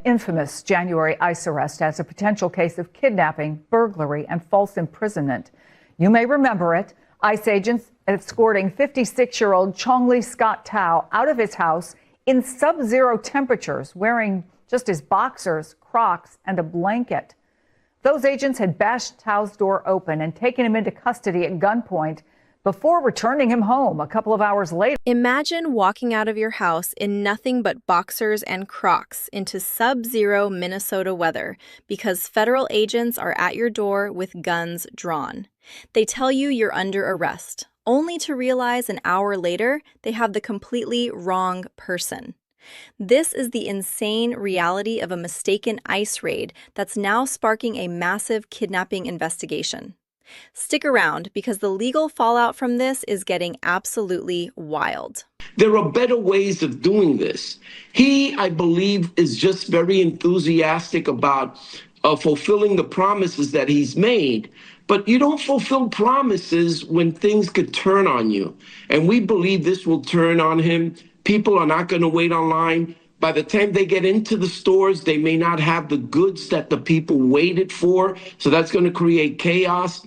infamous January ICE arrest as a potential case of kidnapping, burglary, and false imprisonment. You may remember it. ICE agents escorting 56-year-old Chongli Scott Tao out of his house in sub-zero temperatures, wearing just his boxers, Crocs, and a blanket. Those agents had bashed Tao's door open and taken him into custody at gunpoint before returning him home a couple of hours later. Imagine walking out of your house in nothing but boxers and Crocs into sub-zero Minnesota weather because federal agents are at your door with guns drawn. They tell you you're under arrest, only to realize an hour later they have the completely wrong person. This is the insane reality of a mistaken ICE raid that's now sparking a massive kidnapping investigation. Stick around because the legal fallout from this is getting absolutely wild. There are better ways of doing this. He, I believe, is just very enthusiastic about fulfilling the promises that he's made. But you don't fulfill promises when things could turn on you. And we believe this will turn on him. People are not going to wait online. By the time they get into the stores, they may not have the goods that the people waited for. So that's going to create chaos.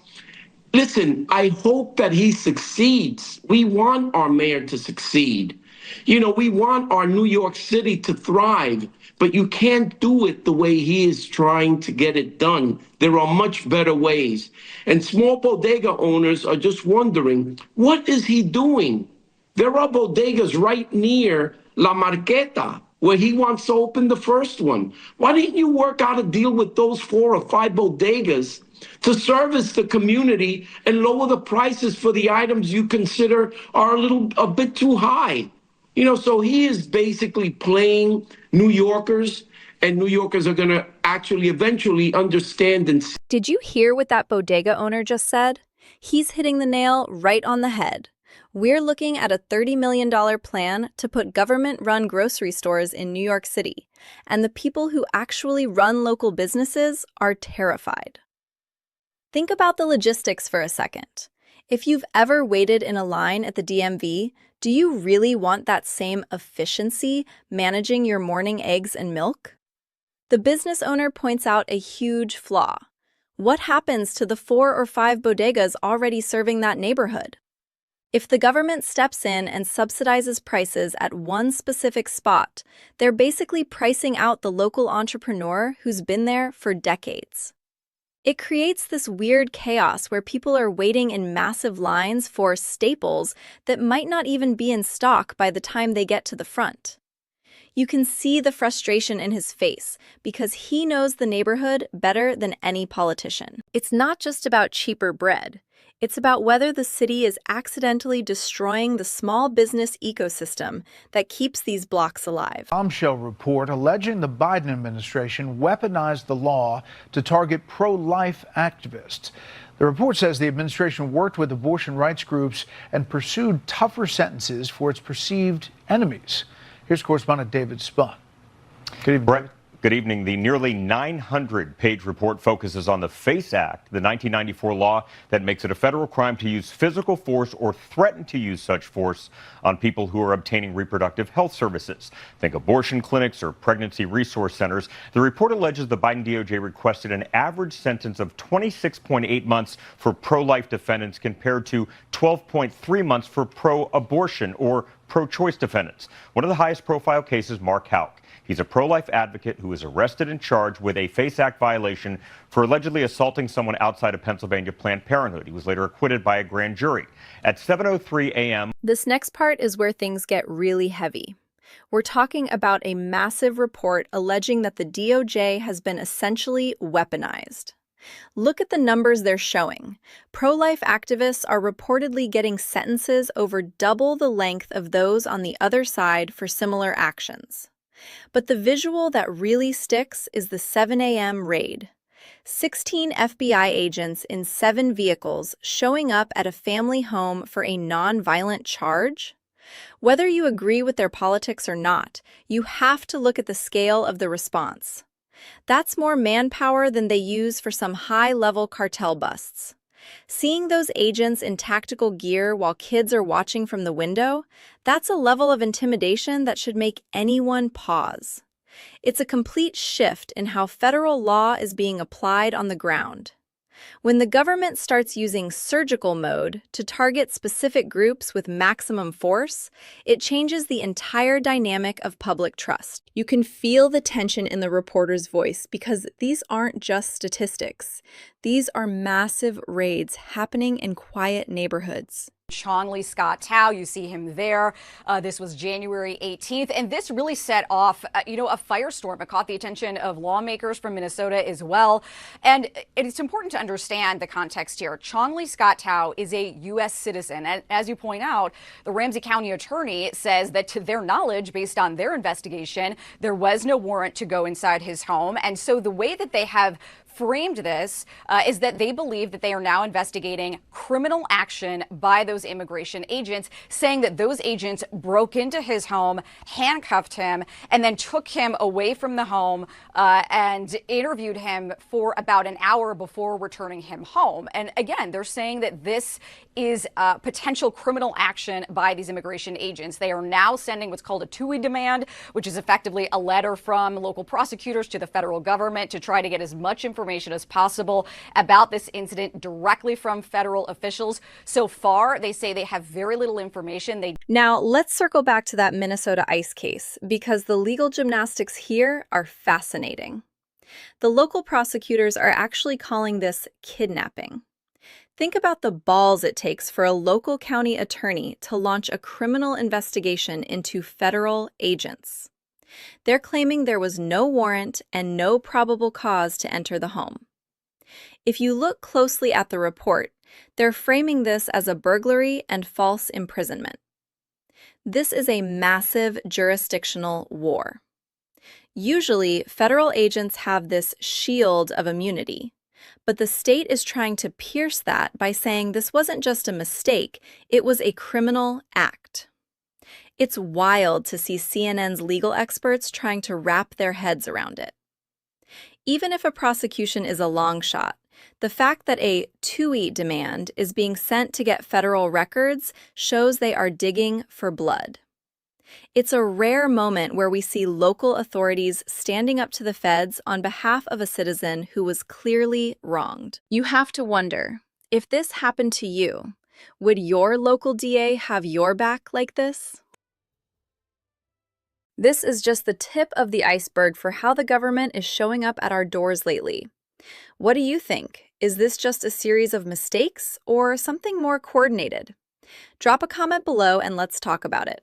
Listen, I hope that he succeeds. We want our mayor to succeed. You know, we want our New York City to thrive, but you can't do it the way he is trying to get it done. There are much better ways. And small bodega owners are just wondering, what is he doing? There are bodegas right near La Marqueta, where he wants to open the first one. Why didn't you work out a deal with those 4 or 5 bodegas to service the community and lower the prices for the items you consider are a bit too high? You know, so he is basically playing New Yorkers, and New Yorkers are going to actually eventually understand and see. Did you hear what that bodega owner just said? He's hitting the nail right on the head. We're looking at a $30 million plan to put government-run grocery stores in New York City, and the people who actually run local businesses are terrified. Think about the logistics for a second. If you've ever waited in a line at the DMV, do you really want that same efficiency managing your morning eggs and milk? The business owner points out a huge flaw. What happens to the 4 or 5 bodegas already serving that neighborhood? If the government steps in and subsidizes prices at one specific spot, they're basically pricing out the local entrepreneur who's been there for decades. It creates this weird chaos where people are waiting in massive lines for staples that might not even be in stock by the time they get to the front. You can see the frustration in his face because he knows the neighborhood better than any politician. It's not just about cheaper bread. It's about whether the city is accidentally destroying the small business ecosystem that keeps these blocks alive. Bombshell report alleging the Biden administration weaponized the law to target pro-life activists. The report says the administration worked with abortion rights groups and pursued tougher sentences for its perceived enemies. Here's correspondent David Spun. Good evening, David. Good evening. The nearly 900-page report focuses on the FACE Act, the 1994 law that makes it a federal crime to use physical force or threaten to use such force on people who are obtaining reproductive health services. Think abortion clinics or pregnancy resource centers. The report alleges the Biden DOJ requested an average sentence of 26.8 months for pro-life defendants compared to 12.3 months for pro-abortion or pro-choice defendants. One of the highest profile cases, Mark Houck. He's a pro-life advocate who was arrested and charged with a FACE Act violation for allegedly assaulting someone outside of Pennsylvania Planned Parenthood. He was later acquitted by a grand jury. At 7:03 a.m. This next part is where things get really heavy. We're talking about a massive report alleging that the DOJ has been essentially weaponized. Look at the numbers they're showing. Pro-life activists are reportedly getting sentences over double the length of those on the other side for similar actions. But the visual that really sticks is the 7 a.m. raid. 16 FBI agents in 7 vehicles showing up at a family home for a non-violent charge? Whether you agree with their politics or not, you have to look at the scale of the response. That's more manpower than they use for some high-level cartel busts. Seeing those agents in tactical gear while kids are watching from the window, that's a level of intimidation that should make anyone pause. It's a complete shift in how federal law is being applied on the ground. When the government starts using surgical mode to target specific groups with maximum force, it changes the entire dynamic of public trust. You can feel the tension in the reporter's voice because these aren't just statistics. These are massive raids happening in quiet neighborhoods. Scott Tao, you see him there. This was January 18th, and this really set off, a firestorm. It caught the attention of lawmakers from Minnesota as well. And it's important to understand the context here. Scott Tao is a U.S. citizen, and as you point out, the Ramsey County attorney says that to their knowledge, based on their investigation, there was no warrant to go inside his home. And so the way that they have framed this is that they believe that they are now investigating criminal action by those immigration agents, saying that those agents broke into his home, handcuffed him, and then took him away from the home and interviewed him for about an hour before returning him home. And again, they're saying that this is potential criminal action by these immigration agents. They are now sending what's called a TUI demand, which is effectively a letter from local prosecutors to the federal government to try to get as much information as possible about this incident directly from federal officials. So far, they say they have very little information. Now, let's circle back to that Minnesota ICE case, because the legal gymnastics here are fascinating. The local prosecutors are actually calling this kidnapping. Think about the balls it takes for a local county attorney to launch a criminal investigation into federal agents. They're claiming there was no warrant and no probable cause to enter the home. If you look closely at the report, they're framing this as a burglary and false imprisonment. This is a massive jurisdictional war. Usually, federal agents have this shield of immunity, but the state is trying to pierce that by saying this wasn't just a mistake, it was a criminal act. It's wild to see CNN's legal experts trying to wrap their heads around it. Even if a prosecution is a long shot, the fact that a TUI demand is being sent to get federal records shows they are digging for blood. It's a rare moment where we see local authorities standing up to the feds on behalf of a citizen who was clearly wronged. You have to wonder, if this happened to you, would your local DA have your back like this? This is just the tip of the iceberg for how the government is showing up at our doors lately. What do you think? Is this just a series of mistakes or something more coordinated? Drop a comment below and let's talk about it.